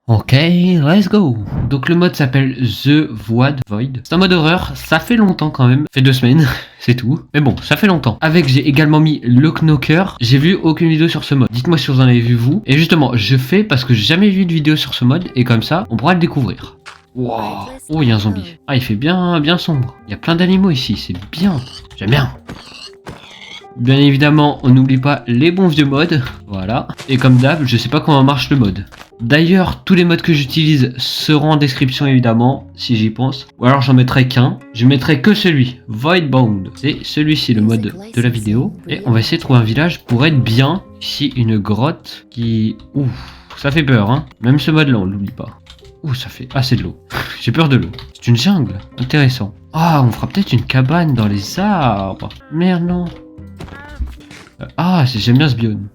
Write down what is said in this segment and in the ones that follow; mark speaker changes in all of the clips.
Speaker 1: Ok, let's go. Donc le mode s'appelle The Void. C'est un mode horreur, ça fait longtemps quand même. Ça fait 2 semaines, c'est tout. Mais bon, ça fait longtemps. Avec, j'ai également mis le Knocker. J'ai vu aucune vidéo sur ce mode. Dites-moi si vous en avez vu vous. Et justement, je fais parce que j'ai jamais vu de vidéo sur ce mode. Et comme ça, on pourra le découvrir. Wow. Oh, il y a un zombie. Ah, il fait bien sombre. Il y a plein d'animaux ici, c'est bien. J'aime bien. Bien évidemment, on n'oublie pas les bons vieux modes. Voilà. Et comme d'hab, je sais pas comment marche le mode. D'ailleurs, tous les modes que j'utilise seront en description évidemment, si j'y pense. Ou alors j'en mettrai qu'un. Je mettrai que celui, Voidbound. C'est celui-ci, le mode de la vidéo. Et on va essayer de trouver un village pour être bien. Ici, une grotte qui... Ouf, ça fait peur, hein. Même ce mode-là, on l'oublie pas. Ouh, ça fait... Ah, c'est de l'eau. J'ai peur de l'eau. C'est une jungle. Intéressant. Ah, on fera peut-être une cabane dans les arbres. Merde, non. Ah, j'aime bien ce biome.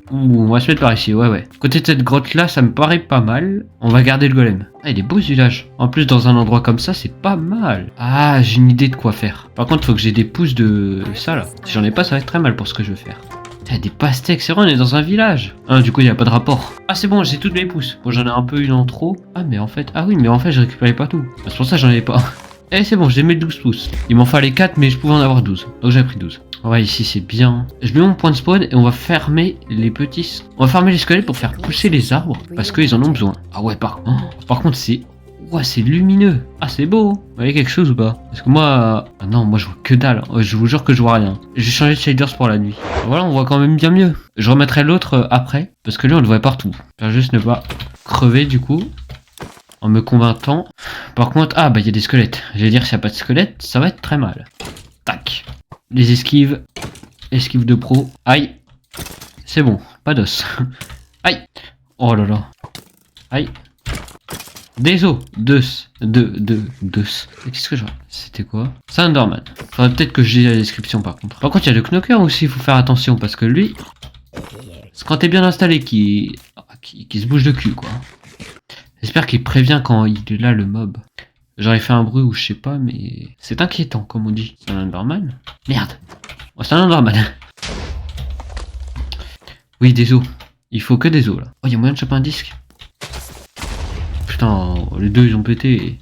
Speaker 1: Ouh, on va se mettre par ici, ouais. Côté de cette grotte là, ça me paraît pas mal. On va garder le golem. Ah, il est beau ce village. En plus, dans un endroit comme ça, c'est pas mal. Ah, j'ai une idée de quoi faire. Par contre, faut que j'ai des pousses de ça là. Si j'en ai pas, ça va être très mal pour ce que je veux faire. Putain, des pastèques, c'est vrai, on est dans un village. Ah, du coup, il n'y a pas de rapport. Ah, c'est bon, j'ai toutes les pousses. Bon, j'en ai un peu une en trop. Ah, mais en fait, je récupérais pas tout. C'est pour ça que j'en avais pas. Eh, c'est bon, j'ai mes 12 pouces. Il m'en fallait 4, mais je pouvais en avoir 12. Donc j'ai pris 12. Ouais, ici c'est bien. Je mets mon point de spawn et on va fermer les petits... On va fermer les squelettes pour faire pousser les arbres. Parce qu'ils en ont besoin. Ah ouais, par contre c'est... Ouais, c'est lumineux. Ah, c'est beau. Vous voyez quelque chose ou pas? Parce que moi... Ah non, moi je vois que dalle. Je vous jure que je vois rien. Je vais changer de shaders pour la nuit. Voilà, on voit quand même bien mieux. Je remettrai l'autre après. Parce que lui, on le voit partout. Faire juste ne pas crever du coup. En me convainquant. Par contre, ah bah il y a des squelettes. J'allais dire, s'il n'y a pas de squelettes, ça va être très mal. Tac. Les esquives. Esquive de pro. Aïe. C'est bon, pas d'os. Aïe. Oh là là. Aïe. Des os. Deux. Qu'est-ce que je... C'était quoi? C'est un Enderman. Faudrait peut-être que je dise la description par contre. Par contre, il y a le Knocker aussi, il faut faire attention parce que lui... C'est quand t'es bien installé qui se bouge de cul quoi. J'espère qu'il prévient quand il est là le mob. J'aurais fait un bruit ou je sais pas, mais c'est inquiétant comme on dit. C'est un Enderman? Merde. Oh, c'est un Enderman. Oui, des os. Il faut que des os là. Oh, il y a moyen de choper un disque. Putain, les deux ils ont pété.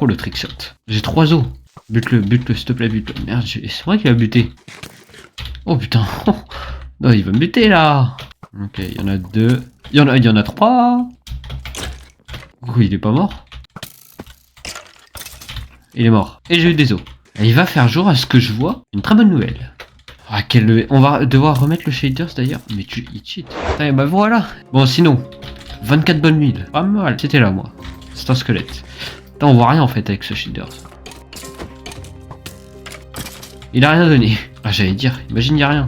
Speaker 1: Oh, le trickshot. J'ai 3 os. Bute-le, s'il te plaît, bute-le. Merde, c'est vrai qu'il a buté. Oh putain. Non, il va me buter là. Ok, il y en a 2. Il y en a 3. Oh, il est pas mort. Il est mort. Et j'ai eu des os. Et il va faire jour à ce que je vois. Une très bonne nouvelle. Ah, on va devoir remettre le shaders d'ailleurs. Mais il cheat. Et bah voilà. Bon, sinon, 24 bonnes huiles. Pas mal. C'était là, moi. C'est un squelette. Putain, on voit rien en fait avec ce shaders. Il a rien donné. Ah, j'allais dire, imagine, il y a rien.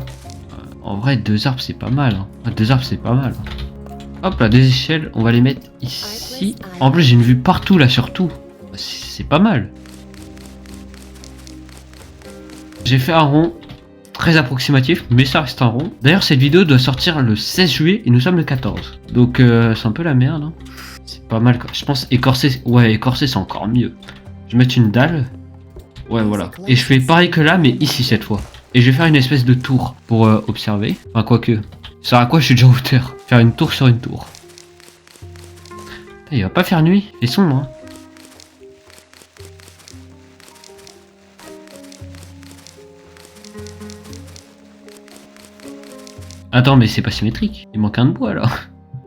Speaker 1: En vrai, 2 arbres, c'est pas mal. Hein. 2 arbres, c'est pas mal. Hop là, des échelles. On va les mettre ici. En plus, j'ai une vue partout là, surtout. C'est pas mal. J'ai fait un rond très approximatif, mais ça reste un rond. D'ailleurs, cette vidéo doit sortir le 16 juillet et nous sommes le 14. Donc, c'est un peu la merde. Hein. C'est pas mal. Je pense écorcer. Ouais, écorcer, c'est encore mieux. Je vais mettre une dalle. Ouais, voilà. Et je fais pareil que là, mais ici cette fois. Et je vais faire une espèce de tour pour observer. Enfin, quoique. Ça sert à quoi? Je suis déjà en hauteur. Faire une tour sur une tour. Il va pas faire nuit. C'est sombre, hein. Attends, mais c'est pas symétrique. Il manque un de bois là.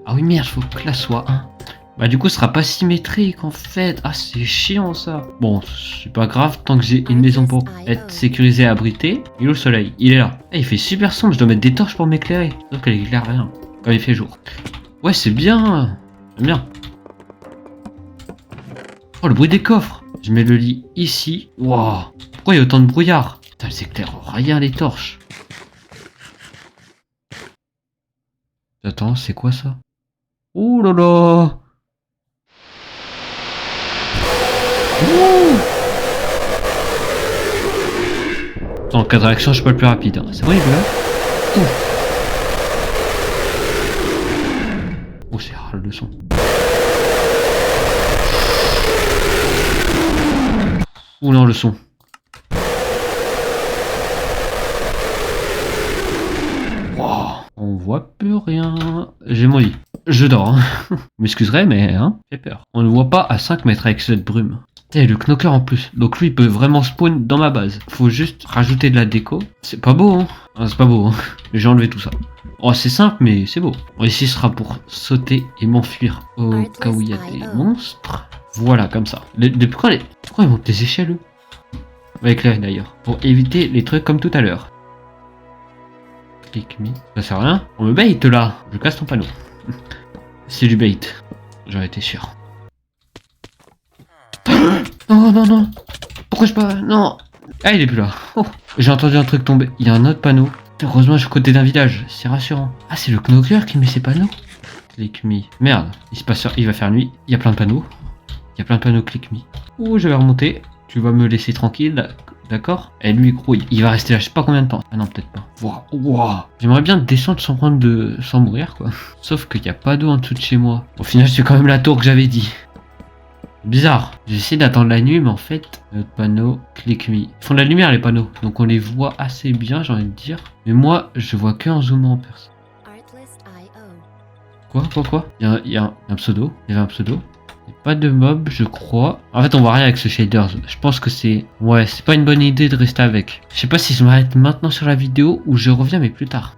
Speaker 1: Ah oui, merde, faut que là soit 1. Bah, du coup, ce sera pas symétrique en fait. Ah, c'est chiant ça. Bon, c'est pas grave tant que j'ai une maison pour être sécurisée et abritée. Il est au soleil, il est là. Eh, il fait super sombre, je dois mettre des torches pour m'éclairer. Sauf qu'elle éclaire rien quand il fait jour. Ouais, c'est bien. J'aime bien. Oh, le bruit des coffres. Je mets le lit ici. Waouh. Pourquoi il y a autant de brouillard? Putain, elle s'éclaire rien les torches. Attends, c'est quoi ça? Oh là là! En cas de réaction, je suis pas le plus rapide. Hein. C'est vrai, là? Oh, c'est rare le son. Oh non, le son. Wow. On voit plus rien. J'ai mon lit. je dors. Hein. Vous m'excuserez, mais hein, fait peur. On ne voit pas à 5 mètres avec cette brume. Et le knocker en plus. Donc lui, il peut vraiment spawn dans ma base. Faut juste rajouter de la déco. C'est pas beau, hein. Ah, c'est pas beau, hein. J'ai enlevé tout ça. Oh, c'est simple, mais c'est beau. Bon, ici, ce sera pour sauter et m'enfuir au cas où il y a des monstres. Voilà, comme ça. Pourquoi ils montent les échelles, eux? Avec l'air d'ailleurs. Pour éviter les trucs comme tout à l'heure. Click me. Ça sert à rien. On me bait là. Je casse ton panneau. C'est du bait. J'en étais sûr. Non, non, non. Pourquoi je pas... Non. Ah, il est plus là. Oh. J'ai entendu un truc tomber. Il y a un autre panneau. Heureusement, je suis à côté d'un village. C'est rassurant. Ah, c'est le knocker qui met ses panneaux. Click me. Merde. Il se passe... Il va faire nuit. Il y a plein de panneaux. Il y a plein de panneaux click me. Oh, je vais remonter. Tu vas me laisser tranquille. D'accord. Et lui, gros, il va rester là je sais pas combien de temps. Ah non, peut-être pas. Wow. J'aimerais bien descendre sans mourir, quoi. Sauf qu'il n'y a pas d'eau en dessous de chez moi. Au final, c'est quand même la tour que j'avais dit. Bizarre. J'essaie d'attendre la nuit, mais en fait, notre panneau, click me. Ils font de la lumière, les panneaux. Donc on les voit assez bien, j'ai envie de dire. Mais moi, je vois que en zoomant en personne. Quoi Il y a un pseudo. Il y avait un pseudo. Pas de mob, je crois. En fait, on voit rien avec ce shader. Je pense que c'est... Ouais, c'est pas une bonne idée de rester avec. Je sais pas si je m'arrête maintenant sur la vidéo ou je reviens, mais plus tard.